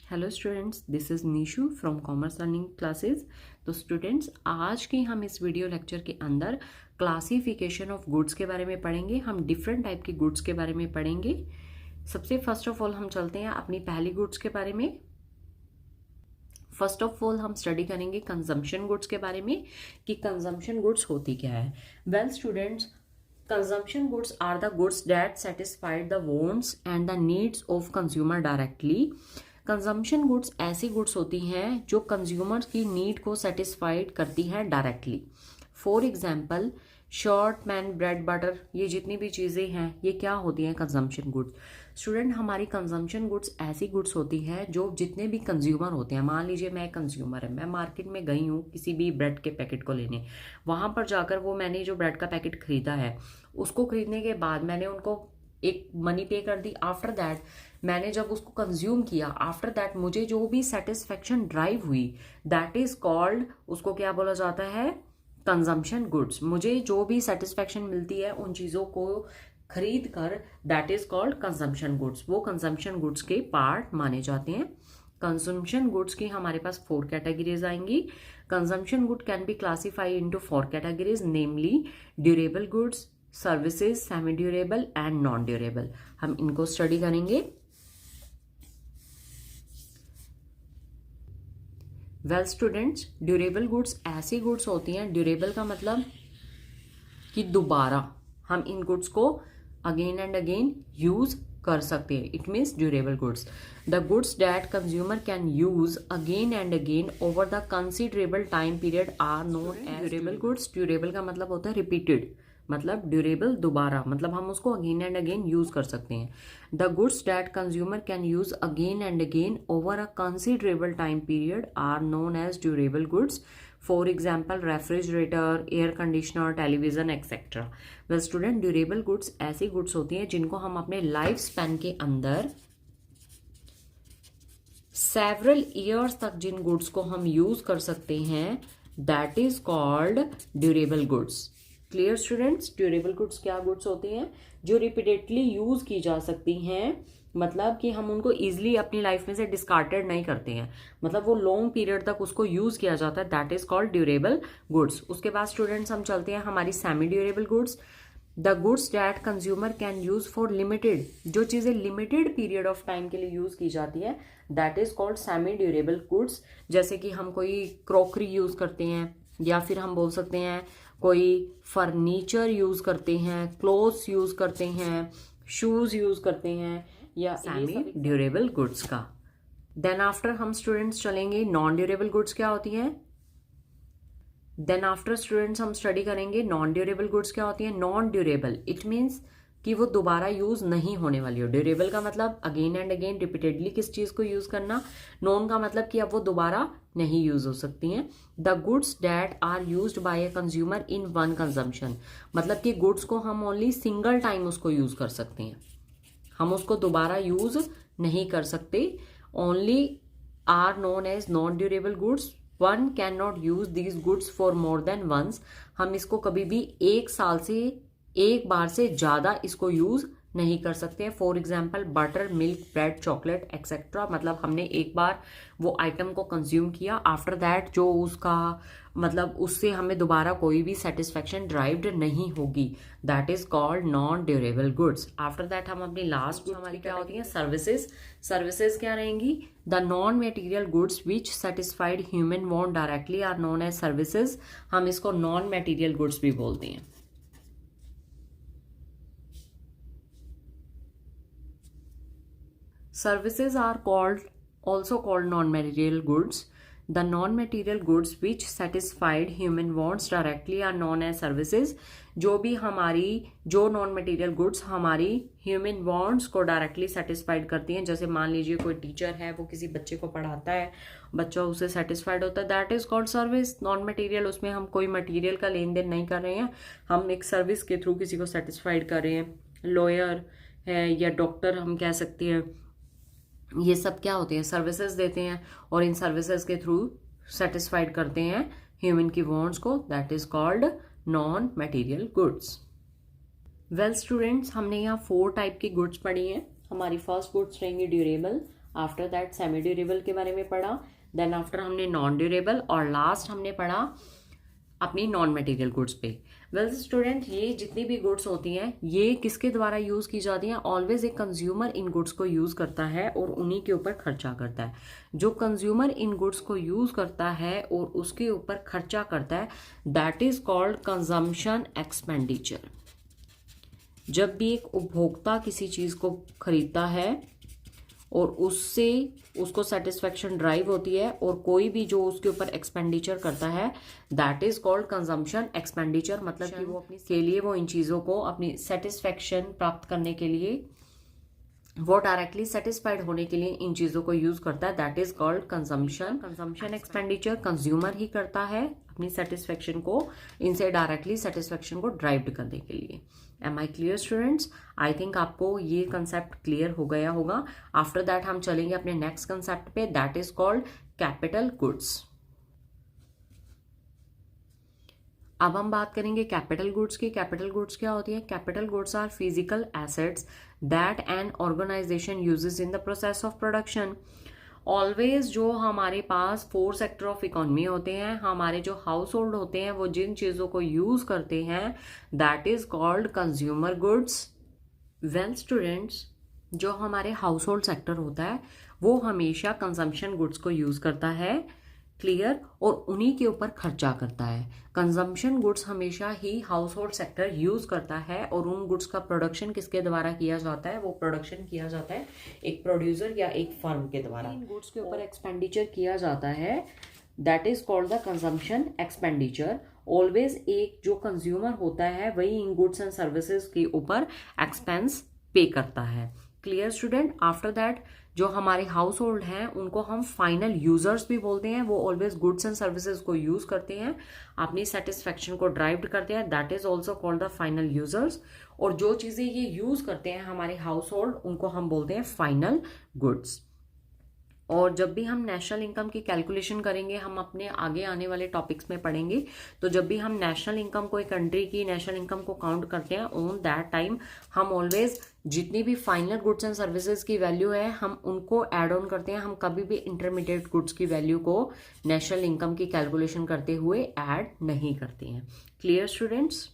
Hello students, this is Nishu from commerce learning classes. तो students, आज के हम इस वीडियो लेक्चर के अंदर क्लासिफिकेशन ऑफ गुड्स के बारे में पढ़ेंगे। हम डिफरेंट टाइप के गुड्स के बारे में पढ़ेंगे। सबसे फर्स्ट ऑफ ऑल हम चलते हैं अपनी पहली गुड्स के बारे में। फर्स्ट ऑफ ऑल हम स्टडी करेंगे कंजम्पशन गुड्स के बारे में कि कंजम्पशन गुड्स होती क्या है। Well students, consumption goods are the goods that satisfied the wants and the needs of consumer directly. Consumption goods ऐसी गुड्स होती हैं जो कंज्यूमर्स की नीड को सेटिस्फाइड करती हैं directly. For example, shirt, pan, bread, butter, ये जितनी भी चीज़ें हैं ये क्या होती हैं? Consumption goods. स्टूडेंट, हमारी कंजम्पशन गुड्स ऐसी गुड्स होती है जो जितने भी कंज्यूमर होते हैं, मान लीजिए मैं कंज्यूमर है, मैं मार्केट में गई हूँ किसी भी ब्रेड के पैकेट को लेने, वहाँ पर जाकर वो मैंने जो ब्रेड का पैकेट खरीदा है उसको खरीदने के बाद मैंने उनको एक मनी पे कर दी। आफ्टर दैट मैंने जब उसको कंज्यूम किया, आफ्टर दैट मुझे जो भी सेटिस्फेक्शन ड्राइव हुई, दैट इज कॉल्ड, उसको क्या बोला जाता है? Consumption goods. मुझे जो भी सेटिस्फेक्शन मिलती है उन चीज़ों को खरीद कर, that is called consumption goods. वो कंजम्पशन गुड्स के पार्ट माने जाते हैं। कंजम्पशन गुड्स की हमारे पास 4 कैटेगरीज आएंगी। Consumption good can be classified into 4 categories, namely durable goods, services, semi durable and non durable. हम इनको स्टडी करेंगे। वेल स्टूडेंट्स, ड्यूरेबल गुड्स ऐसी गुड्स होती हैं, ड्यूरेबल का मतलब कि दोबारा हम इन गुड्स को अगेन एंड अगेन यूज कर सकते हैं। It means durable goods, the goods that consumer can use again and again over the considerable time period are known as durable goods. Durable का मतलब होता है रिपीटेड, मतलब ड्यूरेबल दोबारा, मतलब हम उसको अगेन एंड अगेन यूज कर सकते हैं। The goods that consumer can use again and again over a considerable time period are known as durable goods. For example, refrigerator, air conditioner, television etcetera. Well student, durable goods ऐसी goods होती हैं जिनको हम अपने life span के अंदर several years तक जिन goods को हम यूज कर सकते हैं, that is called durable goods. Clear students, durable goods क्या गुड्स होती हैं? जो रिपीटेडली यूज की जा सकती हैं, मतलब कि हम उनको इजीली अपनी लाइफ में से डिस्कार्टेड नहीं करते हैं, मतलब वो लॉन्ग पीरियड तक उसको यूज किया जाता है, that is called durable goods. उसके बाद स्टूडेंट्स हम चलते हैं हमारी semi durable goods. The goods that consumer can use for limited, जो चीजें लिमिटेड पीरियड ऑफ टाइम के लिए यूज की जाती है, that is called semi durable goods. जैसे कि हम कोई क्रॉकरी यूज करते हैं, या फिर हम बोल सकते हैं कोई फर्नीचर यूज करते हैं, क्लोथ्स यूज करते हैं, शूज यूज करते हैं, या सेमी ड्यूरेबल गुड्स का। देन आफ्टर हम स्टूडेंट्स चलेंगे नॉन ड्यूरेबल गुड्स क्या होती हैं। देन आफ्टर स्टूडेंट्स हम स्टडी करेंगे नॉन ड्यूरेबल गुड्स क्या होती हैं। नॉन ड्यूरेबल इट मीन्स कि वो दोबारा यूज नहीं होने वाली हो। ड्यूरेबल का मतलब अगेन एंड अगेन रिपीटेडली किस चीज को यूज करना। नॉन का मतलब कि अब वो दोबारा नहीं यूज हो सकती हैं। The goods that are used by a consumer in one consumption, मतलब कि गुड्स को हम ओनली सिंगल टाइम उसको यूज कर सकते हैं, हम उसको दोबारा यूज नहीं कर सकते। Only are known as non durable goods. One can not use these goods for more than once, हम इसको कभी भी एक साल से एक बार से ज्यादा इसको यूज नहीं कर सकते हैं। For example, butter, milk, bread, chocolate etcetera, मतलब हमने एक बार वो आइटम को कंज्यूम किया, आफ्टर दैट जो उसका मतलब उससे हमें दोबारा कोई भी सेटिस्फेक्शन ड्राइव्ड नहीं होगी, that is called non durable goods. After that हम अपनी लास्ट हमारी क्या होती है? सर्विसेज। सर्विसेज क्या रहेंगी? The non material goods which satisfied human want directly are known as services. हम इसको नॉन मटेरियल गुड्स भी बोलते हैं। Services are also called non-material goods. The non-material goods which satisfied human wants directly are known as services. जो non material goods हमारी human wants को directly satisfied करती हैं, जैसे मान लीजिए कोई टीचर है, वो किसी बच्चे को पढ़ाता है, बच्चा उससे सेटिस्फाइड होता है, that is called service. Non material, उसमें हम कोई मटेरियल का लेन देन नहीं कर रहे हैं, हम एक सर्विस के थ्रू किसी को सेटिस्फाइड कर रहे हैं। लॉयर है या डॉक्टर हम कह सकते हैं, ये सब क्या होते हैं? सर्विसेज देते हैं, और इन सर्विसेज के थ्रू सेटिस्फाइड करते हैं ह्यूमन की वांट्स को, that is called non material goods. Well students, हमने यहाँ 4 टाइप की गुड्स पढ़ी हैं। हमारी फर्स्ट गुड्स रहेंगी durable, after that semi durable के बारे में पढ़ा, देन आफ्टर हमने नॉन ड्यूरेबल, और लास्ट हमने पढ़ा अपनी नॉन मटेरियल गुड्स पे। वेल स्टूडेंट, ये जितनी भी गुड्स होती हैं ये किसके द्वारा यूज़ की जाती हैं? ऑलवेज एक कंज्यूमर इन गुड्स को यूज़ करता है और उन्हीं के ऊपर खर्चा करता है। जो कंज्यूमर इन गुड्स को यूज़ करता है और उसके ऊपर खर्चा करता है, that is called consumption expenditure. जब भी एक उपभोक्ता किसी चीज़ को खरीदता है और उससे उसको सेटिस्फेक्शन ड्राइव होती है और कोई भी जो उसके ऊपर एक्सपेंडिचर करता है, that is called consumption expenditure. मतलब कि वो अपनी के लिए वो इन चीज़ों को अपनी सेटिस्फेक्शन प्राप्त करने के लिए, वो डायरेक्टली सेटिस्फाइड होने के लिए इन चीज़ों को यूज करता है, that is called consumption. Consumption expenditure consumer ही करता है अपनी सेटिस्फेक्शन को, इनसे डायरेक्टली सेटिस्फेक्शन को ड्राइव करने के लिए। Am I clear students? I think आपको ये कंसेप्ट क्लियर हो गया होगा। आफ्टर दैट हम चलेंगे अपने नेक्स्ट कंसेप्ट पे, that is called capital goods. अब हम बात करेंगे कैपिटल गुड्स की। कैपिटल गुड्स क्या होती है? Capital goods are physical assets that an organization uses in the process of production. Always जो हमारे पास 4 सेक्टर ऑफ इकोनॉमी होते हैं, हमारे जो हाउस होल्ड होते हैं, वो जिन चीज़ों को यूज करते हैं, that is called consumer goods. Well students, जो हमारे हाउस होल्ड सेक्टर होता है वो हमेशा कंजम्पशन गुड्स को यूज करता है, क्लियर, और उन्हीं के ऊपर खर्चा करता है। कंजम्पशन गुड्स हमेशा ही हाउस होल्ड सेक्टर यूज करता है और उन गुड्स का प्रोडक्शन किसके द्वारा किया जाता है? वो प्रोडक्शन किया जाता है एक प्रोड्यूसर या एक फर्म के द्वारा। इन गुड्स के ऊपर एक्सपेंडिचर किया जाता है, that is called the consumption expenditure. Always एक जो कंज्यूमर होता है वही इन गुड्स एंड सर्विसेज के ऊपर एक्सपेंस पे करता है। Clear student? आफ्टर दैट जो हमारे हाउस होल्ड हैं उनको हम फाइनल यूजर्स भी बोलते हैं। वो ऑलवेज गुड्स एंड सर्विसेज को यूज करते हैं, अपनी सेटिस्फेक्शन को ड्राइव करते हैं, that is also called the final users. और जो चीजें ये यूज करते हैं हमारे हाउस होल्ड, उनको हम बोलते हैं फाइनल गुड्स। और जब भी हम नेशनल इनकम की कैलकुलेशन करेंगे, हम अपने आगे आने वाले टॉपिक्स में पढ़ेंगे, तो जब भी हम नेशनल इनकम को, एक कंट्री की नेशनल इनकम को काउंट करते हैं, ऑन दैट टाइम हम ऑलवेज जितनी भी फाइनल गुड्स एंड सर्विसेज की वैल्यू है हम उनको ऐड ऑन करते हैं। हम कभी भी इंटरमीडिएट गुड्स की वैल्यू को नेशनल इनकम की कैलकुलेशन करते हुए ऐड नहीं करते हैं। Clear students?